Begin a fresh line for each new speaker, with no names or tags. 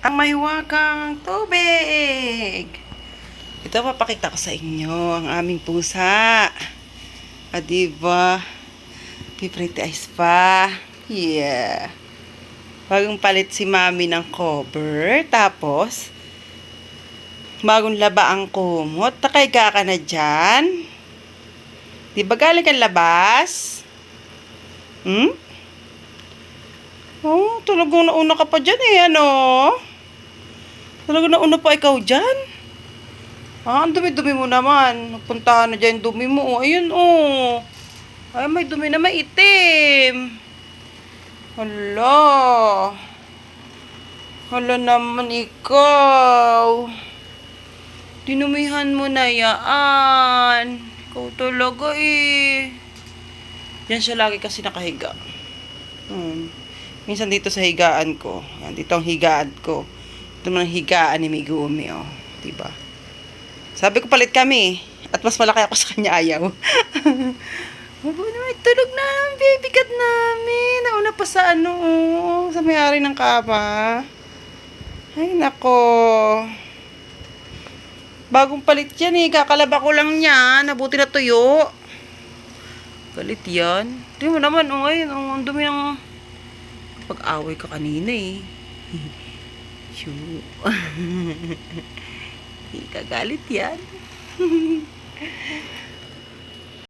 ang mahiwagang tubig. Ito, papakita ko sa inyo ang aming pusa. Diba? Pretty eyes pa. Yeah. Bagong palit si mami ng cover. Tapos, bagong laba ang kumot. Nakaiga ka na dyan. Diba galing kang labas? Oh, talagang nauna ka pa dyan ano? Talagang nauna pa ikaw dyan? Ang dumi-dumi mo naman. Napuntahan na dyan yung dumi mo. Oh, ayun, oh. Ay, may dumi na maitim. Hala. Hala naman ikaw. Dinumihan mo na yaan. Ikaw talaga eh. Yan siya lagi kasi nakahiga. Minsan dito sa higaan ko. Yan, dito ang higaan ko. Ito naman ang higaan ni Megumi, oh. Diba? Sabi ko palit kami. At mas malaki ako sa kanya, ayaw. Mabuhay naman, tulog na ang baby cat namin. Nauna pa sa ano, oh, sa may-ari ng kama. Ay, nako. Bagong palit yan eh. Kakalaba ko lang yan. Nabuti na tuyo. Galit yan. Tingnan mo naman, oh, ayun, oh, ang dumi ng pag-away ka kanina eh. Shoo. Ikagalit yan.